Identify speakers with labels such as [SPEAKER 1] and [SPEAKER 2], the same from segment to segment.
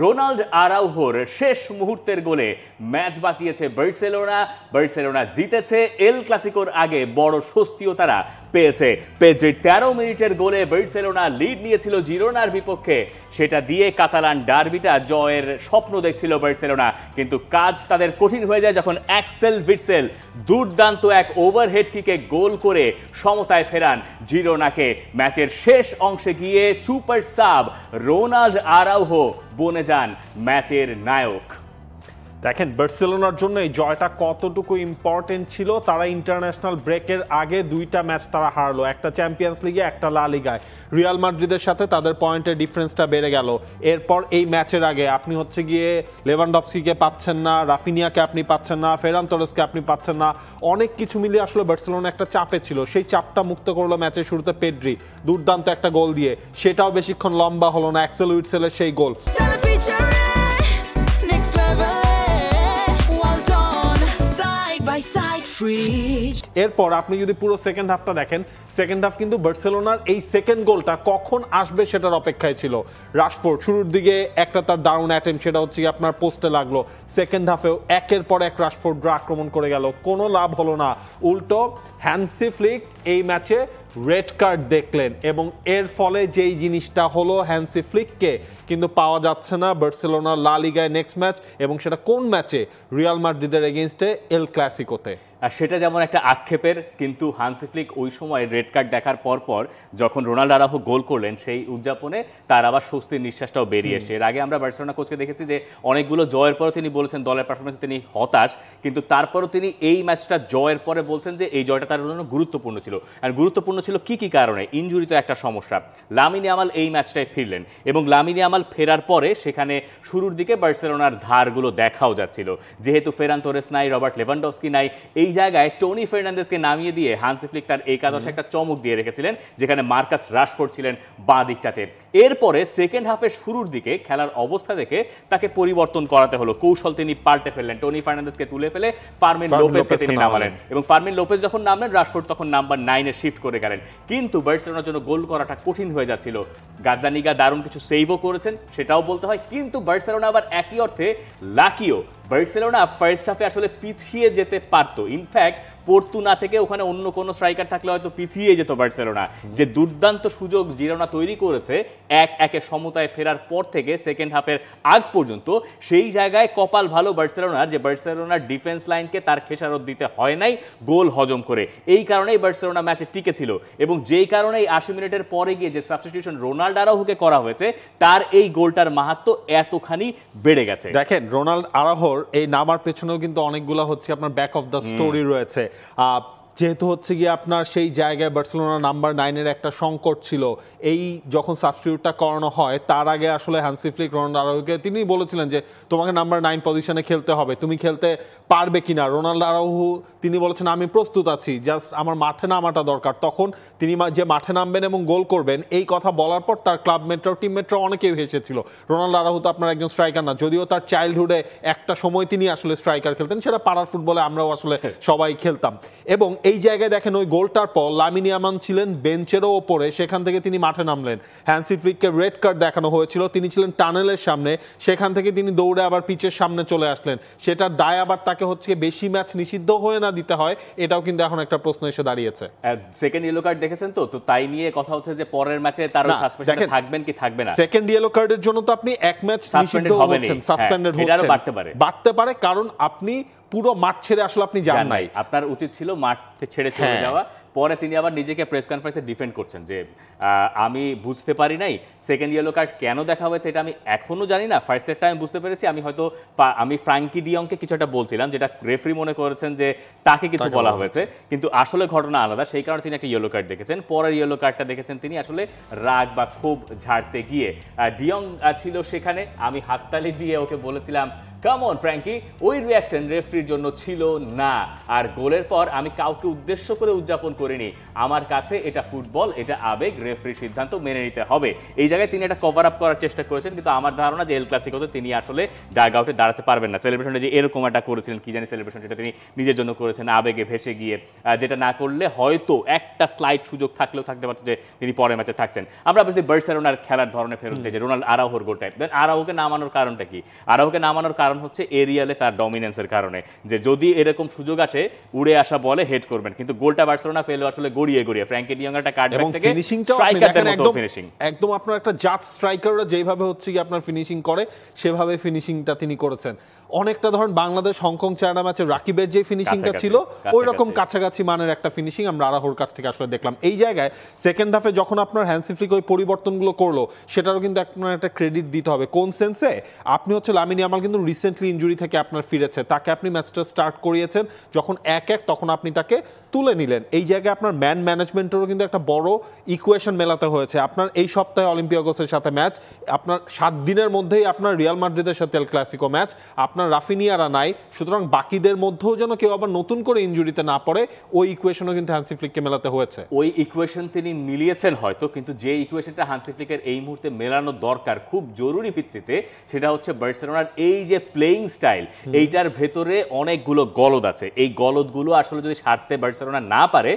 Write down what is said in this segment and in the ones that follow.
[SPEAKER 1] Ronald আরাউহোর শেষ মুহূর্তের গোলে ম্যাচ বাঁচিয়েছে বার্সেলোনা জিতেছে। এল ক্লাসিকোর আগে বড় স্বস্তিও তারা পেয়েছে। পেদ্রির 13 মিনিটের গোলে বার্সেলোনা লিড নিয়েছিল জিরোনার বিপক্ষে, সেটা দিয়ে কাতালান ডার্বিটা জয়ের স্বপ্ন দেখছিল বার্সেলোনা, কিন্তু কাজ তাদের কঠিন হয়ে যায় যখন অ্যাক্সেল ভিটসেল দুর্দান্ত এক ওভারহেড কিকে গোল করে সমতায় ফেরান জিরোনাকে। ম্যাচের শেষ অংশে গিয়ে সুপার সাব রোনাল্ড আরাউহো বনে যান ম্যাচের নায়ক।
[SPEAKER 2] দেখেন বার্সেলোনার জন্য এই জয়টা কতটুকু ইম্পর্টেন্ট ছিল। তারা ইন্টারন্যাশনাল ব্রেকের আগে দুইটা ম্যাচ তারা হারলো, একটা চ্যাম্পিয়ন্স লিগে একটা লা লিগায়। রিয়াল মাদ্রিদের সাথে তাদের পয়েন্টের ডিফারেন্সটা বেড়ে গেল। এরপর এই ম্যাচের আগে আপনি হচ্ছে গিয়ে লেভানডস্কিকে পাচ্ছেন না, রাফিনিয়াকে আপনি পাচ্ছেন না, ফেরান তোরেসকে আপনি পাচ্ছেন না, অনেক কিছু মিলিয়ে আসলে বার্সেলোনা একটা চাপে ছিল। সেই চাপটা মুক্ত করলো ম্যাচের শুরুতে পেড্রি দুর্দান্ত একটা গোল দিয়ে, সেটাও বেশিক্ষণ লম্বা হলো না, অ্যাক্সেল উইটসেলের সেই গোল। এরপর আপনি যদি পুরো সেকেন্ড হাফটা দেখেন, সেকেন্ড হাফ কিন্তু বার্সেলোনার এই সেকেন্ড গোলটা কখন আসবে সেটার অপেক্ষায় ছিল। রাশফোর্ড শুরুর দিকে একটা তার দারুণ অ্যাটেম্প, সেটা হচ্ছে আপনার পোস্টে লাগলো। সেকেন্ড হাফেও একের পর এক রাশফোর্ডরা আক্রমণ করে গেল, কোনো লাভ হলো না। উল্টো হ্যান্সি ফ্লিক এই ম্যাচে রেড কার্ড দেখলেন এবং এর ফলে যেই জিনিসটা হলো হ্যান্সি ফ্লিককে কিন্তু পাওয়া যাচ্ছে না বার্সেলোনার লা লিগায় নেক্সট ম্যাচ, এবং সেটা কোন ম্যাচে? রিয়াল মাদ্রিদের এগেইনস্টে এল ক্লাসিকোতে।
[SPEAKER 1] আর সেটা যেমন একটা আক্ষেপের, কিন্তু হান্সি ফ্লিক ওই সময় রেড কার্ড দেখার পর যখন রোনাল্ড আরাউহো গোল করলেন সেই উদযাপনে তার আবার স্বস্তির নিঃশ্বাসটাও বেরিয়ে এসে। এর আগে আমরা বার্সেলোনা কোচকে দেখেছি যে অনেকগুলো জয়ের পরও তিনি বলেছেন দলের পারফরমেন্সে তিনি হতাশ, কিন্তু তারপরও তিনি এই ম্যাচটা জয়ের পরে বলছেন যে এই জয়টা তার জন্য গুরুত্বপূর্ণ ছিল। আর গুরুত্বপূর্ণ ছিল কি কারণে? ইনজুরি তো একটা সমস্যা। লামিন ইয়ামাল এই ম্যাচটায় ফিরলেন এবং লামিন ইয়ামাল ফেরার পরে সেখানে শুরুর দিকে বার্সেলোনার ধারগুলো দেখাও যাচ্ছিল, যেহেতু ফেরান তোরেস নাই, রবার্ট লেভানডস্কি নাই, এই জায়গায় টনি ফার্নান্দেজকে নামিয়ে দিয়ে হান্সি ফ্লিক তার একাদশে একটা চমক দিয়ে রেখেছিলেন, যেখানে মার্কাস রাশফোর্ড ছিলেন বাঁ দিকটাতে। এরপরে সেকেন্ড হাফের শুরুর দিকে খেলার অবস্থা দেখে তাকে পরিবর্তন করাতে হলো, কৌশল তিনি পাল্টে ফেললেন, টনি ফার্নান্দেজকে তুলে ফেলে ফার্মিন লোপেজকে তিনি নামালেন, এবং ফার্মিন লোপেজ যখন নামলেন রাশফোর্ড তখন নাম্বার 9-এ শিফট করে গেলেন। কিন্তু বার্সেলোনার জন্য গোল করাটা কঠিন হয়ে যাচ্ছিল। গাজ্জানিগা দারুণ কিছু সেভও করেছেন, সেটাও বলতে হয়, কিন্তু বার্সেলোনা আবার একই অর্থে লাকিও। বার্সেলোনা ফার্স্ট হাফে আসলে পিছিয়ে যেতে পারতো, ইনফ্যাক্ট পর্তু না থেকে ওখানে অন্য কোনো স্ট্রাইকার থাকলে হয়তো পিছিয়ে যেত বার্সেলোনা। যে দুর্দান্ত সুযোগ জিরোনা তৈরি করেছে 1-1 সমতায় ফেরার পর থেকে সেকেন্ড হাফের আগ পর্যন্ত, সেই জায়গায় কপাল ভালো বার্সেলোনার যে বার্সেলোনার ডিফেন্স লাইনকে তার খেসারত দিতে হয় নাই গোল হজম করে। এই কারণেই বার্সেলোনা ম্যাচে টিকে ছিল, এবং যেই কারণেই 80 মিনিটের পরে গিয়ে যে সাবস্টিটিউশন রোনাল্ড আরাউহোকে করা হয়েছে তার এই গোলটার মাহাত্ম্য এতখানি বেড়ে গেছে।
[SPEAKER 2] দেখেন রোনাল্ড আরাউহোর এই নামার পেছনেও কিন্তু অনেকগুলো হচ্ছে আপনার ব্যাক অফ দ্য স্টোরি রয়েছে। যেহেতু হচ্ছে গিয়ে আপনার সেই জায়গায় বার্সেলোনা নাম্বার 9-এর একটা সংকট ছিল। এই যখন সাবস্টিটিউটটা করানো হয় তার আগে আসলে হান্সি ফ্লিক রোনাল্ড আরাউহোকে তিনি বলেছিলেন যে তোমাকে নাম্বার 9 পজিশনে খেলতে হবে, তুমি খেলতে পারবে কিনা। রোনাল্ড আরাউহো তিনি বলেছেন আমি প্রস্তুত আছি, জাস্ট আমার মাঠে নামাটা দরকার। তখন তিনি যে মাঠে নামবেন এবং গোল করবেন এই কথা বলার পর তার ক্লাবমেটরা টিমমেটরা অনেকেই হেসেছিল। রোনাল্ড আরাউহো তো আপনার একজন স্ট্রাইকার না, যদিও তার চাইল্ডহুডে একটা সময় তিনি আসলে স্ট্রাইকার খেলতেন, সেটা পাড়ার ফুটবলে আমরাও আসলে সবাই খেলতাম। এবং এই জায়গায় দেখেন ওই গোলটার পর লামিন ইয়ামাল ছিলেন বেঞ্চেরও ওপরে, সেখান থেকে তিনি মাঠে নামলেন। হ্যান্সি ফ্লিককে রেড কার্ড দেখানো হয়েছিল, তিনি ছিলেন টানেলের সামনে, সেখান থেকে তিনি দৌড়ে আবার পিচের সামনে চলে আসলেন। সেটার দায় আবার তাকে হচ্ছে বেশি ম্যাচ নিষিদ্ধ হয়ে না দিতে হয়, এটাও কিন্তু এখন একটা প্রশ্ন এসে দাঁড়িয়েছে।
[SPEAKER 1] সেকেন্ড ইয়েলো কার্ড দেখেছেন তো তাই নিয়ে কথা হচ্ছে যে পরের ম্যাচে তার সাসপেনশনে থাকবেন কি থাকবে না।
[SPEAKER 2] সেকেন্ড ইয়েলো কার্ডের জন্য তো আপনি এক ম্যাচ নিষিদ্ধ হচ্ছেন, সাসপেন্ডেড হচ্ছেন,
[SPEAKER 1] এটারও বাড়তে
[SPEAKER 2] পারে কারণ আপনি পুরো মাঠ ছেড়ে আসলে আপনি যান নাই।
[SPEAKER 1] আপনার উচিত ছিল মাঠ ছেড়ে চলে যাওয়া। পরে তিনি আবার নিজেকে প্রেস কনফারেন্সে ডিফেন্ড করছেন যে আমি বুঝতে পারি নাই সেকেন্ড ইয়েলো কার্ড কেন দেখা হয়েছে, এটা আমি এখনো জানি না। ফার্স্ট সেটটা আমি বুঝতে পেরেছি, আমি ফ্রাঙ্কি ডিয়ংকে কিছু একটা বলছিলাম যেটা রেফারি মনে করেছেন যে তাকে কিছু বলা হয়েছে, কিন্তু আসলে ঘটনা আলাদা, সেই কারণে তিনি একটা ইয়েলো কার্ড দেখেছেন। পরের ইয়েলো কার্ডটা দেখেছেন তিনি আসলে রাগ বা ক্ষোভ ঝাড়তে গিয়ে। ডিয়ং ছিল সেখানে, আমি হাততালি দিয়ে ওকে বলেছিলাম কাম অন ফ্র্যাঙ্কি, ওই রিয়াকশন রেফারির জন্য ছিল না। আর গোলের পর আমি কাউকে উদ্দেশ্য করে উদযাপন করিনি, আমার কাছে এটা ফুটবল, এটা আবেগ, রেফারির সিদ্ধান্ত মেনে নিতে হবে। এই জায়গায় তিনি একটা কভার আপ করার চেষ্টা করেছেন, কিন্তু আমার ধারণা যে এল ক্লাসিকোতে তিনি আসলে ডাগ আউটে দাঁড়াতে পারবেন না। সেলিব্রেশনে যে এরকম একটা করেছিলেন, কি জানি সেলিব্রেশন, সেটা তিনি নিজের জন্য করেছেন আবেগে ভেসে গিয়ে, যেটা না করলে হয়তো একটা স্লাইড সুযোগ থাকলেও থাকতে পারতো যে তিনি পরের ম্যাচে থাকছেন। আমরা বুঝলি বার্সেলোনার খেলার ধরনে ফেরত যাই, যে রোনাল্ড আরাউহোর গোল টাইপ। দেন আরাউহোকে নামানোর কারণটা কি? আরাউহোকে নামানোর কারণ হচ্ছে এরিয়ালে তার ডমিনেন্সের কারণে, যে যদি এরকম সুযোগ আসে উড়ে আসা বলে হেড করবেন, কিন্তু গোলটা বার্সেলোনা পেলো আসলে গড়িয়ে গড়িয়ে ফ্র্যাঙ্কি ডি জং একটা কাটব্যাক থেকে স্ট্রাইকারদের মতো ফিনিশিং।
[SPEAKER 2] একদম আপনার একটা জাজ স্ট্রাইকাররা যেভাবে হচ্ছে কি আপনার ফিনিশিং করে সেভাবে ফিনিশিংটা তিনি করেছেন। অনেকটা ধরেন বাংলাদেশ হংকং চায়না ম্যাচে রাকিবের যে ফিনিশিংটা ছিল ওই রকম কাছাকাছি মানের একটা ফিনিশিং আমরা আরাহোর কাছ থেকে আসলে দেখলাম। এই জায়গায় সেকেন্ড হাফে যখন আপনার হ্যান্সি ফ্লিক ওই পরিবর্তনগুলো করলো, সেটারও কিন্তু আপনার একটা ক্রেডিট দিতে হবে। কোন সেন্সে? আপনি হচ্ছে লামিন ইয়ামাল কিন্তু রিসেন্টলি ইনজুরি থেকে আপনার ফিরেছে, তাকে আপনি ম্যাচটা স্টার্ট করিয়েছেন, যখন 1-1 তখন আপনি তাকে তুলে নিলেন। এই জায়গায় আপনার ম্যান ম্যানেজমেন্টেরও কিন্তু একটা বড় ইকুয়েশন মেলাতে হয়েছে। আপনার এই সপ্তাহে অলিম্পিয়াকোসের সাথে ম্যাচ, আপনার 7 দিনের মধ্যেই আপনার রিয়াল মাদ্রিদের সাথে এল ক্লাসিকো ম্যাচ, আপনার রাফিনিয়ারা নাই, সুতরাং বাকিদের মধ্যেও যেন কেউ আবার নতুন করে ইনজুরিতে না পড়ে, ওই ইকুয়েশনও কিন্তু হ্যান্সি ফ্লিককে মেলাতে হয়েছে।
[SPEAKER 1] ওই ইকুয়েশন তিনি মিলিয়েছেন হয়তো, কিন্তু যে ইকুয়েশনটা হ্যান্সি ফ্লিকের এই মুহূর্তে মেলানো দরকার খুব জরুরি ভিত্তিতে, সেটা হচ্ছে বার্সেলোনার এই যে প্লেইং স্টাইল, এইটার ভেতরে অনেকগুলো গলদ আছে। এই গলদগুলো আসলে যদি সারতে বার্সেলোনা না পারে,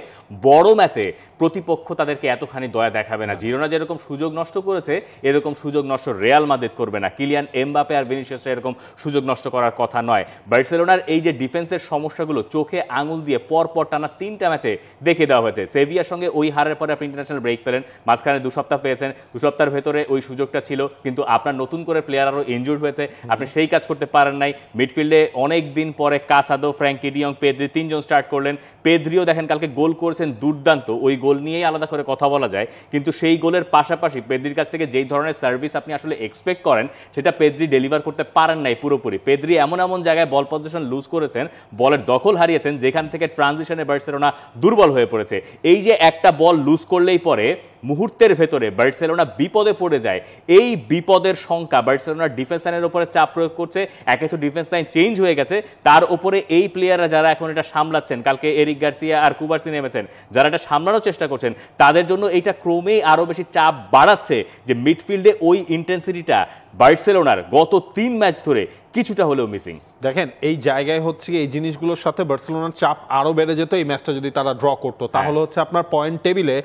[SPEAKER 1] বড় ম্যাচে প্রতিপক্ষ তাদেরকে এতখানি দয়া দেখাবে না। জিরোনা যেরকম সুযোগ নষ্ট করেছে, এরকম সুযোগ নষ্ট রিয়াল মাদ্রিদ করবে না। কিলিয়ান এমবাপে আর ভিনিসিয়াস এরকম সুযোগ নষ্ট করার কথা নয়। বার্সেলোনার এই যে ডিফেন্সের সমস্যাগুলো চোখে আঙুল দিয়ে পরপর টানা 3টা ম্যাচে দেখে দেওয়া হয়েছে। সেভিয়ার সঙ্গে ওই হারের পরে আপনি ইন্টারন্যাশনাল ব্রেক পেলেন, মাঝখানে 2 সপ্তাহ পেয়েছেন, 2 সপ্তাহের ভেতরে ওই সুযোগটা ছিল, কিন্তু আপনার নতুন করে প্লেয়ার আরও ইনজুর্ড হয়েছে, আপনি সেই কাজ করতে পারেন নাই। মিডফিল্ডে অনেক দিন পরে Casado, Frenkie de Jong, Pedri 3 জন স্টার্ট করলেন। পেদ্রিও দেখেন কালকে গোল করেছেন দুর্দান্ত, ওই গোল নিয়েই আলাদা করে কথা বলা যায়, কিন্তু সেই গোলের পাশাপাশি পেদ্রির কাছ থেকে যেই ধরনের সার্ভিস আপনি আসলে এক্সপেক্ট করেন সেটা পেদ্রি ডেলিভার করতে পারেন নাই পুরোপুরি। পেদ্রি এমন এমন জায়গায় বল পজিশন লুজ করেছেন, বলের দখল হারিয়েছেন, যেখান থেকে ট্রানজিশনে বার্সেলোনা দুর্বল হয়ে পড়েছে। এই যে একটা বল লুজ করলেই পরে মুহূর্তের ভেতরে বার্সেলোনা বিপদে পড়ে যায়, এই বিপদের সংখ্যা বার্সেলোনার ডিফেন্স লাইনের উপরে চাপ প্রয়োগ করছে। একে তো ডিফেন্স লাইন চেঞ্জ হয়ে গেছে, তার উপরে এই প্লেয়াররা যারা এখন এটা সামলাচ্ছেন, কালকে এরিক গার্সিয়া আর কুবার্সি নেমেছেন, যারা এটা সামলানোর চেষ্টা করছেন, তাদের জন্য এইটা ক্রমেই আরও বেশি চাপ বাড়াচ্ছে যে মিডফিল্ডে ওই ইন্টেন্সিটিটা বার্সেলোনার গত 3 ম্যাচ ধরে কিছুটা হলেও মিসিং।
[SPEAKER 2] দেখেন এই জায়গায় হচ্ছে এই জিনিসগুলোর সাথে বার্সেলোনার চাপ আরো বেড়ে যেত এই ম্যাচটা যদি তারা ড্র করতো, তাহলে হচ্ছে আপনার পয়েন্ট টেবিলে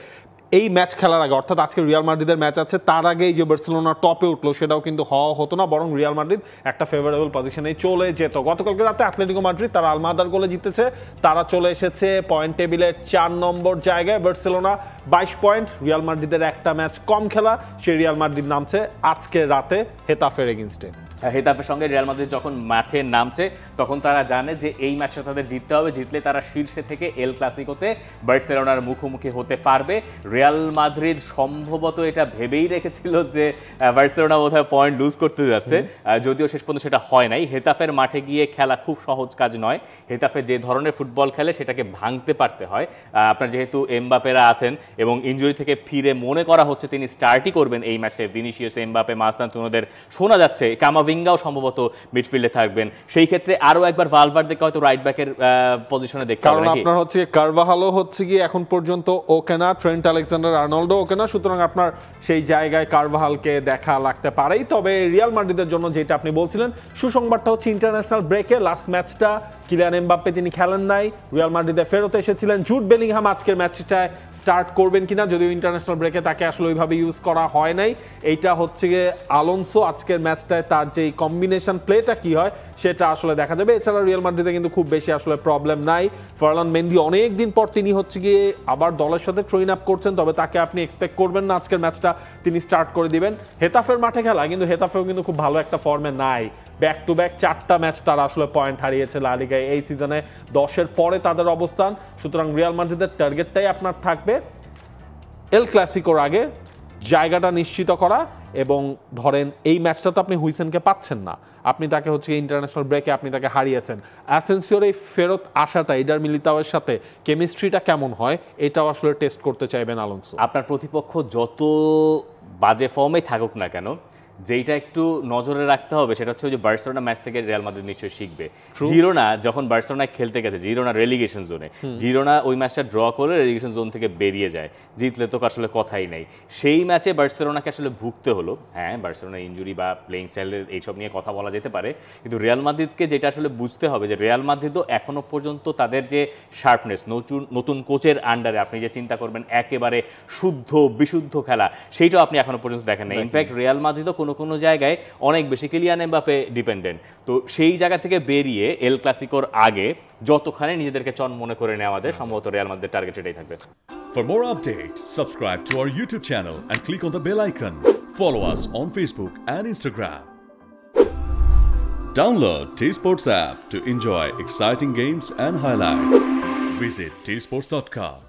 [SPEAKER 2] এই ম্যাচ খেলার আগে, অর্থাৎ আজকে রিয়াল মাদ্রিদের ম্যাচ আছে, তার আগেই যে বার্সেলোনা টপে উঠলো সেটাও কিন্তু হওয়া হতো না, বরং রিয়াল মাদ্রিদ একটা ফেভারেবল পজিশনে চলে যেত। গতকালকে রাতে অ্যাটলেটিকো মাদ্রিদ তারা আলমাদার গোলে জিতেছে, তারা চলে এসেছে পয়েন্ট টেবিলের 4 নম্বর জায়গায়। বার্সেলোনা 22 পয়েন্ট, রিয়াল মাদ্রিদের একটা ম্যাচ কম খেলা, সেই রিয়াল মাদ্রিদ নামছে আজকে রাতে হেতাফের এগেইনস্টে।
[SPEAKER 1] হেতাফের সঙ্গে রিয়াল মাদ্রিদ যখন মাঠে নামছে তখন তারা জানে যে এই ম্যাচটা তাদের জিততে হবে, জিতলে তারা শীর্ষে থেকে এল ক্লাসিকোতে বার্সেলোনার মুখোমুখি হতে পারবে। রিয়াল মাদ্রিদ সম্ভবত এটা ভেবেই রেখেছিল যে বার্সেলোনা বোধহয় পয়েন্ট লুজ করতে যাচ্ছে, যদিও শেষ পর্যন্ত সেটা হয় নাই। হেতাফের মাঠে গিয়ে খেলা খুব সহজ কাজ নয়। হেতাফে যে ধরনের ফুটবল খেলে সেটাকে ভাঙতে পারতে হয়। আপনার যেহেতু এমবাপেরা আছেন এবং ইনজুরি থেকে ফিরে মনে করা হচ্ছে তিনি স্টার্টই করবেন এই ম্যাচে, ভিনিসিয়াস, এমবাপে, মাসতান্তুনোদের শোনা যাচ্ছে, কামাভিঙ্গাও সম্ভবত মিডফিল্ডে থাকবেন। সেই ক্ষেত্রে আরো একবার ভালভার্দেকে হয়তো রাইট ব্যাকের পজিশনে দেখতে হবে,
[SPEAKER 2] কারণ আপনার হচ্ছে কারভাহালও হচ্ছে গিয়ে এখন পর্যন্ত ওকে না, ট্রেন্ট আলেকজান্ডার আর্নল্ডও ওকে না, সুতরাং আপনার সেই জায়গায় কারভাহালকে দেখা লাগতে পারেই। তবে রিয়াল মাদ্রিদের জন্য যেটা আপনি বলছিলেন, সুসংবাদটা হচ্ছে ইন্টারন্যাশনাল ব্রেকে লাস্ট ম্যাচটা কিলিয়ান এমবাপ্পে তিনি খেলেন নাই, রিয়াল মাদ্রিদে ফেরত এসেছিলেন। জুড বেলিংহাম আজকের ম্যাচটায় স্টার্ট করবেন কিনা, যদিও ইন্টারন্যাশনাল ব্রেকে তাকে আসলে ওইভাবে ইউজ করা হয় নাই। এইটা হচ্ছে গিয়ে আলোনসো আজকের ম্যাচটায় তার যেই কম্বিনেশন প্লেটা কি হয় সেটা আসলে দেখা যাবে। এছাড়া রিয়াল মাদ্রিদে কিন্তু খুব বেশি আসলে প্রবলেম নাই। ফারলান মেন্দি অনেক দিন পর তিনি হচ্ছে গিয়ে আবার দলের সাথে ট্রেন আপ করছেন, তবে তাকে আপনি এক্সপেক্ট করবেন না আজকের ম্যাচটা তিনি স্টার্ট করে দিবেন। হেতাফের মাঠে খেলা, কিন্তু হেতাফেও কিন্তু খুব ভালো একটা ফর্মে নাই। ব্যাক টু ব্যাক 4টা ম্যাচ তারা আসলে পয়েন্ট হারিয়েছে লা লিগায় এই সিজনে, 10-এর পরে তাদের অবস্থান। সুতরাং রিয়াল মাদ্রিদের টার্গেটটাই আপনার থাকবে এল ক্লাসিকোর আগে জায়গাটা নিশ্চিত করা, এবং ধরেন এই ম্যাচটা তো আপনি হুইসেনকে পাচ্ছেন না, আপনি তাকে হচ্ছে ইন্টারন্যাশনাল ব্রেকে আপনি তাকে হারিয়েছেন। অ্যাসেনসিওর এই ফেরত আসাটা, ইডার মিলিতাওয়ের সাথে কেমিস্ট্রিটা কেমন হয় এটাও আসলে টেস্ট করতে চাইবেন আলোনসো।
[SPEAKER 1] আপনার প্রতিপক্ষ যত বাজে ফর্মে থাকুক না কেন, যেটা একটু নজরে রাখতে হবে সেটা হচ্ছে যে বার্সেলোনা ম্যাচ থেকে রিয়াল মাদ্রিদ নিশ্চয়ই শিখবে। জিরোনা যখন বার্সেলোনায় খেলতে গেছে, জিরোনা রেলিগেশন জোনে, জিরোনা ওই ম্যাচটা ড্র করে রেলিগেশন জোন থেকে বেরিয়ে যায়, জিতলে তো আসলে কথাই নেই। সেই ম্যাচে বার্সেলোনাকে আসলে ভুগতে হলো। হ্যাঁ, বার্সেলোনা ইনজুরি বা প্লেইং স্টাইলের এইসব নিয়ে কথা বলা যেতে পারে, কিন্তু রিয়াল মাদ্রিদকে যেটা আসলে বুঝতে হবে যে রিয়াল মাদ্রিদও এখনো পর্যন্ত তাদের যে শার্পনেস, নতুন কোচের আন্ডারে আপনি যে চিন্তা করবেন একেবারে শুদ্ধ বিশুদ্ধ খেলা, সেইটাও আপনি এখনো পর্যন্ত দেখেন না। ইনফ্যাক্ট রিয়াল মাদ্রিদও কোনো জায়গায় অনেক বেশি কিলিয়ান এমবাপে ডিপেন্ডেন্ট। তো সেই জায়গা থেকে বেরিয়ে এল ক্লাসিকোর আগে যতখানি নিজেদেরকে চন মনে করে নেওয়া যায়, সম্ভবত রিয়াল মাদ্রিদের টার্গেট এটাই থাকবে।
[SPEAKER 3] For more updates, subscribe to our YouTube channel and click on the bell icon. Follow us on Facebook and Instagram. Download T-Sports app to enjoy exciting games and highlights. Visit tsports.com.